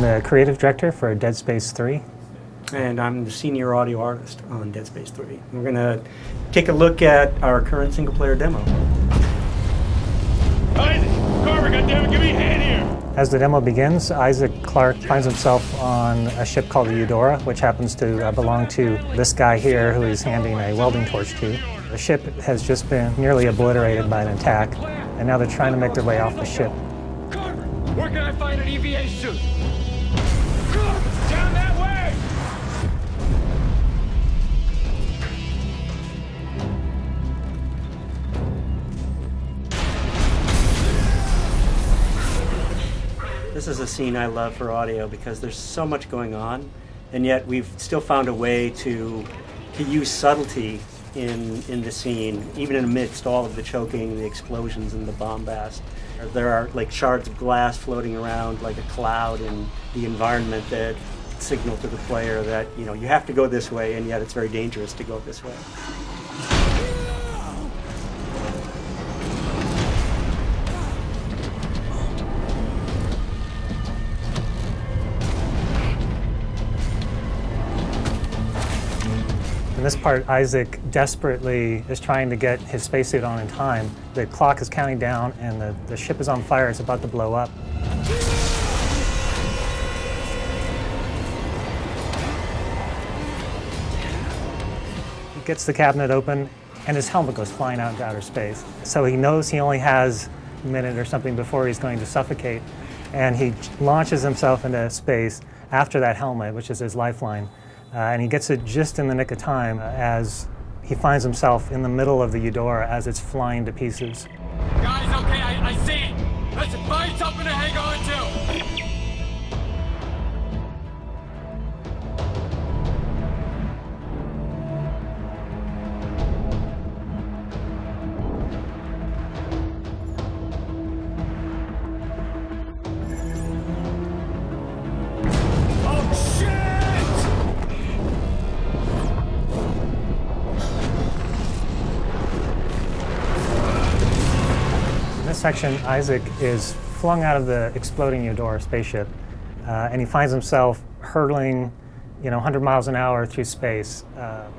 the creative director for Dead Space 3. And I'm the senior audio artist on Dead Space 3. We're going to take a look at our current single-player demo. Isaac! Carver, goddammit, give me a hand here! As the demo begins, Isaac Clarke finds himself on a ship called the Eudora, which happens to belong to this guy here who he's handing a welding torch to. The ship has just been nearly obliterated by an attack, and now they're trying to make their way off the ship. Carver, where can I find an EVA suit? Down that way! This is a scene I love for audio because there's so much going on, and yet we've still found a way to use subtlety in the scene, even amidst all of the choking, the explosions, and the bombast. There are like shards of glass floating around like a cloud in the environment that signal to the player that, you know, you have to go this way, and yet it's very dangerous to go this way. In this part, Isaac desperately is trying to get his spacesuit on in time. The clock is counting down and the ship is on fire. It's about to blow up. He gets the cabinet open and his helmet goes flying out into outer space. So he knows he only has a minute or something before he's going to suffocate, and he launches himself into space after that helmet, which is his lifeline. And he gets it just in the nick of time as he finds himself in the middle of the Eudora as it's flying to pieces. Guys, okay, I see it. Listen, find something to hang on to. In this section, Isaac is flung out of the exploding Eudora spaceship, and he finds himself hurtling, 100 miles an hour through space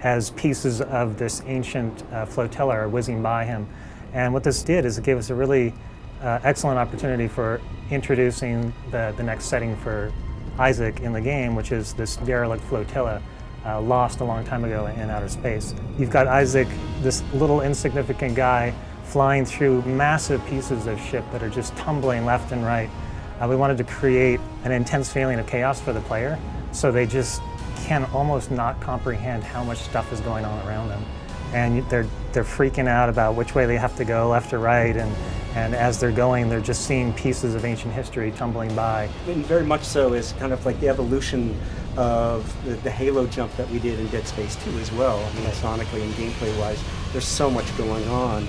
as pieces of this ancient flotilla are whizzing by him. And what this did is it gave us a really excellent opportunity for introducing the next setting for Isaac in the game, which is this derelict flotilla lost a long time ago in outer space. You've got Isaac, this little insignificant guy, flying through massive pieces of ship that are just tumbling left and right. We wanted to create an intense feeling of chaos for the player, so they just can almost not comprehend how much stuff is going on around them. And they're freaking out about which way they have to go, left or right, and as they're going, they're just seeing pieces of ancient history tumbling by. And very much so is kind of like the evolution of the Halo jump that we did in Dead Space 2 as well. I mean, sonically and gameplay-wise, there's so much going on.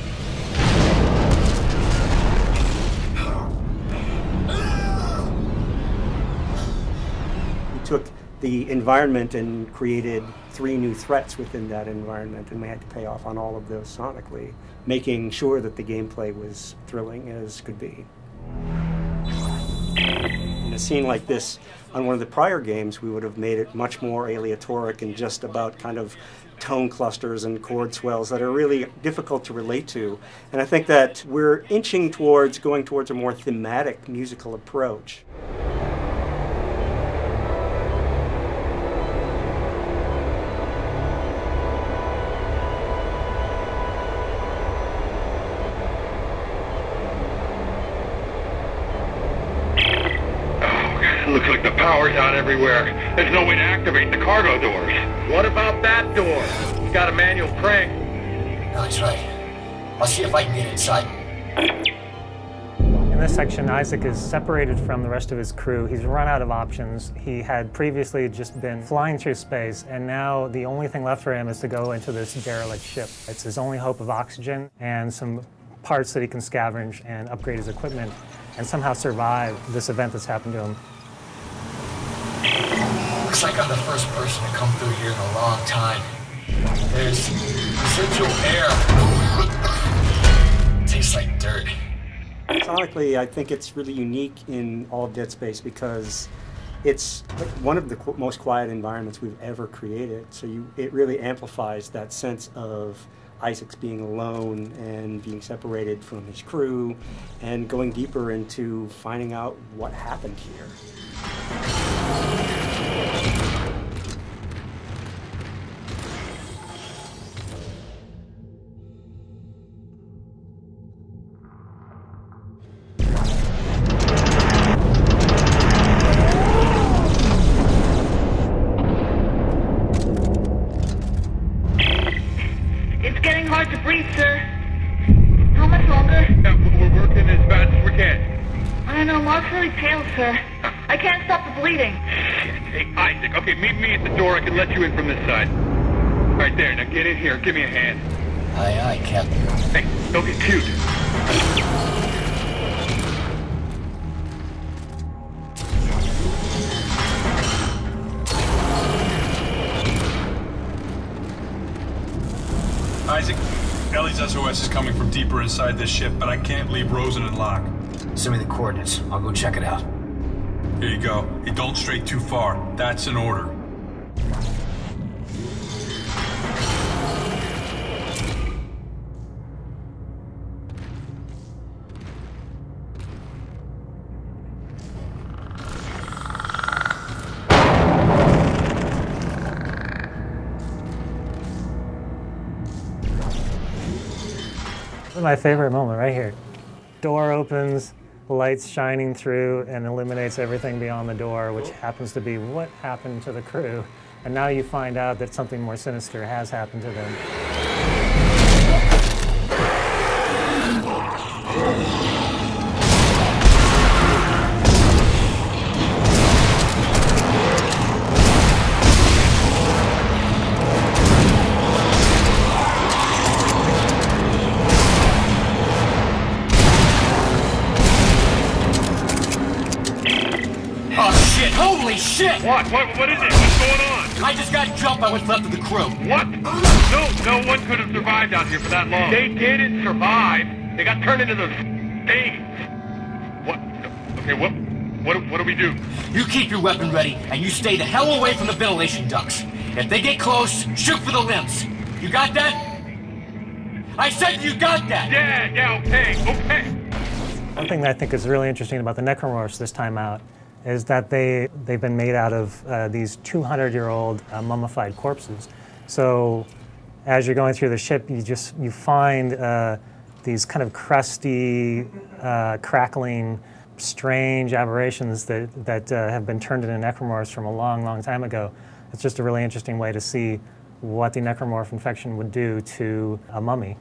We took the environment and created 3 new threats within that environment, and we had to pay off on all of those sonically, making sure that the gameplay was thrilling as could be. In a scene like this, on one of the prior games, we would have made it much more aleatoric and just about kind of tone clusters and chord swells that are really difficult to relate to. And I think that we're inching towards going towards a more thematic musical approach. Looks like the power's out everywhere. There's no way to activate the cargo doors. What about that door? It's got a manual crank. No, that's right. I'll see if I can get inside. In this section, Isaac is separated from the rest of his crew. He's run out of options. He had previously just been flying through space, and now the only thing left for him is to go into this derelict ship. It's his only hope of oxygen and some parts that he can scavenge and upgrade his equipment and somehow survive this event that's happened to him. Looks like I'm the first person to come through here in a long time. There's residual air. Tastes like dirt. Sonically, I think it's really unique in all of Dead Space because it's like one of the most quiet environments we've ever created. So it really amplifies that sense of Isaac's being alone and being separated from his crew and going deeper into finding out what happened here. Hard to breathe, sir. How much longer? We're working as fast as we can. I don't know, Mark's really pale, sir. I can't stop the bleeding. Hey, Isaac, okay, meet me at the door. I can let you in from this side. Right there, now get in here. Give me a hand. Aye, aye, Captain. Hey, don't get cute. Isaac, Ellie's SOS is coming from deeper inside this ship, but I can't leave Rosen and Locke. Send me the coordinates. I'll go check it out. Here you go. Hey, don't stray too far. That's an order. This is my favorite moment right here. Door opens, lights shining through, and illuminates everything beyond the door, which happens to be what happened to the crew. And now you find out that something more sinister has happened to them. Holy shit! What is it? What's going on? I just got jumped by what's left of the crew. What? No one could have survived out here for that long. They didn't survive. They got turned into those things. What? Okay, what do we do? You keep your weapon ready, and you stay the hell away from the ventilation ducts. If they get close, shoot for the limbs. You got that? I said you got that! Yeah, okay. One thing that I think is really interesting about the necromorphs this time out is that they've been made out of these 200-year-old mummified corpses. So as you're going through the ship, you find these kind of crusty, crackling, strange aberrations that have been turned into necromorphs from a long, long time ago. It's just a really interesting way to see what the necromorph infection would do to a mummy.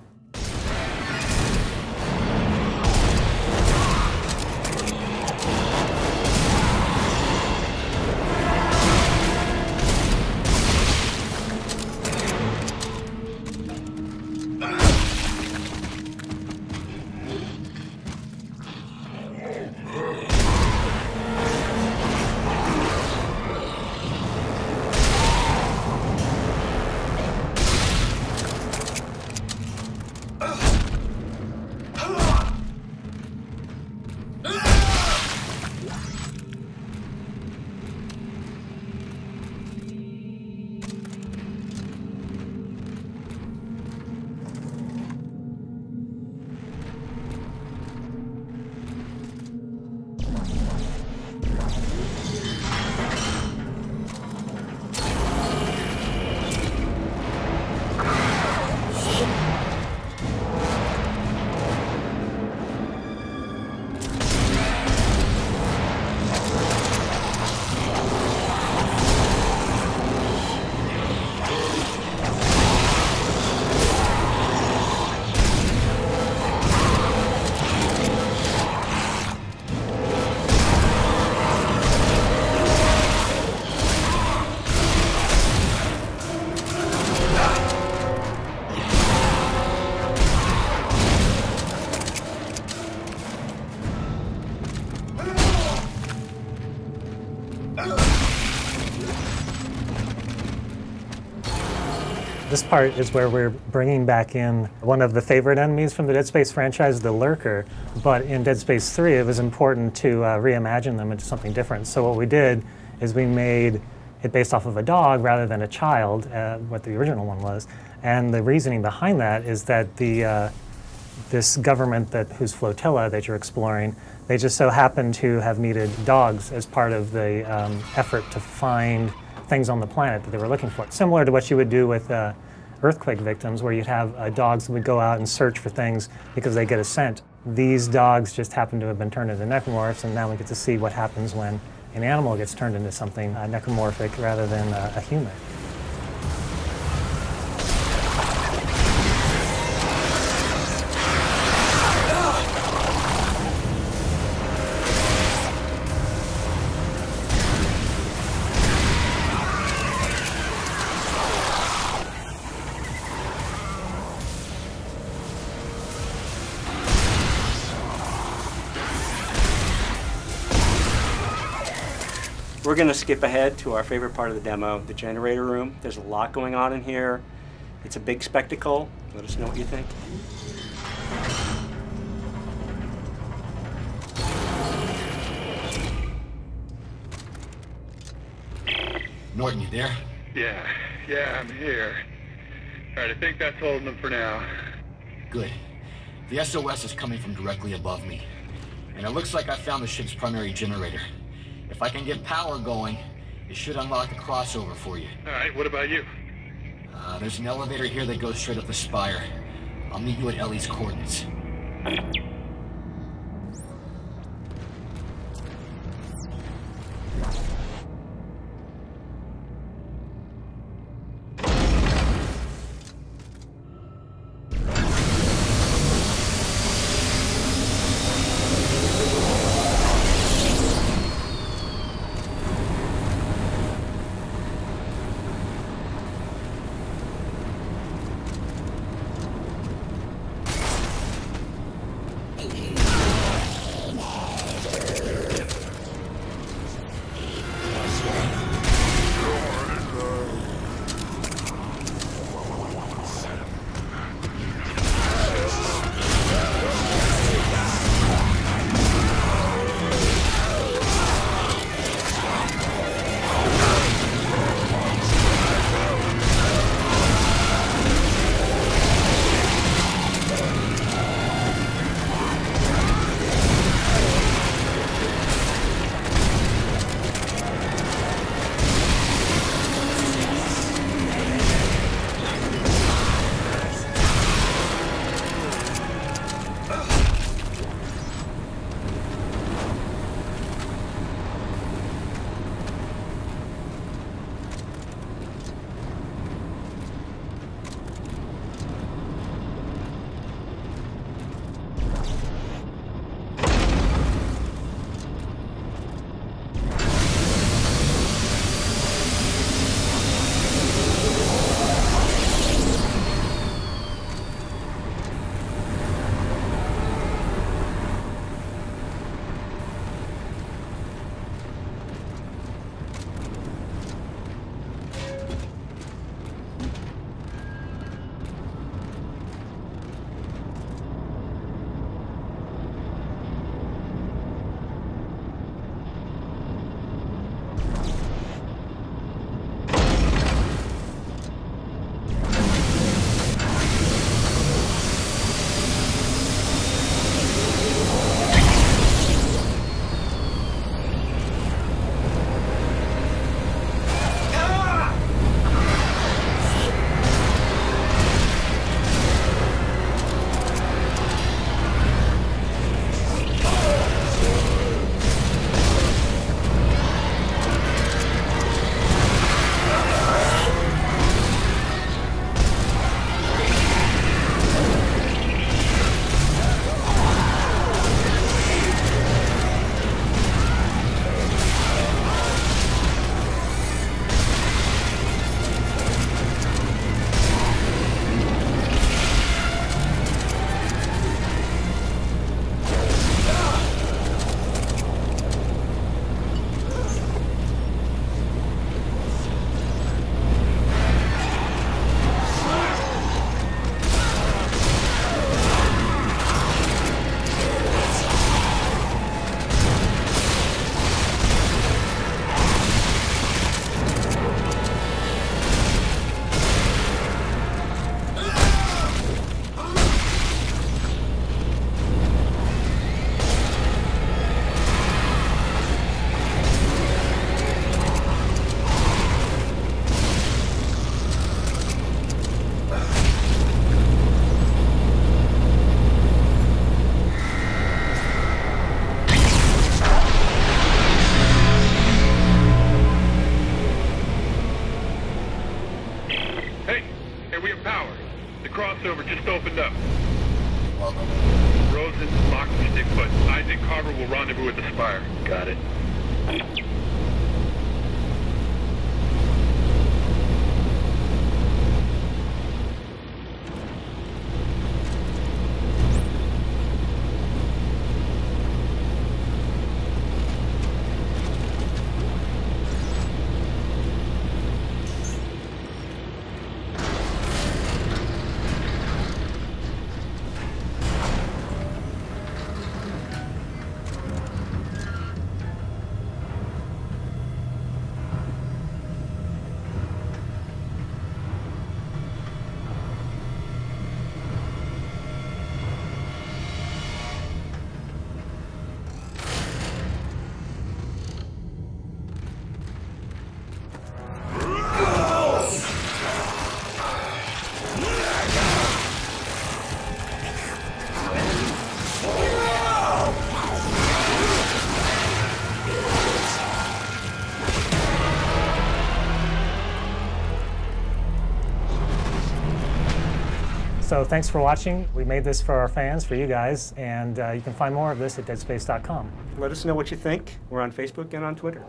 This part is where we're bringing back in one of the favorite enemies from the Dead Space franchise, the Lurker. But in Dead Space 3, it was important to reimagine them into something different. So what we did is we made it based off of a dog rather than a child, what the original one was. And the reasoning behind that is that this government whose flotilla that you're exploring, they just so happen to have needed dogs as part of the effort to find things on the planet that they were looking for. Similar to what you would do with earthquake victims, where you'd have dogs that would go out and search for things because they get a scent. These dogs just happen to have been turned into necromorphs, and now we get to see what happens when an animal gets turned into something necromorphic rather than a human. We're going to skip ahead to our favorite part of the demo, the generator room. There's a lot going on in here. It's a big spectacle. Let us know what you think. Norton, you there? Yeah, I'm here. All right, I think that's holding them for now. Good. The SOS is coming from directly above me. And it looks like I found the ship's primary generator. If I can get power going, it should unlock the crossover for you. All right, what about you? There's an elevator here that goes straight up the spire. I'll meet you at Ellie's coordinates. The crossover just opened up. Welcome. Rosen, Locke will stay put. Isaac Carver will rendezvous at the Spire. Got it. So thanks for watching. We made this for our fans, for you guys, and you can find more of this at deadspace.com. Let us know what you think. We're on Facebook and on Twitter.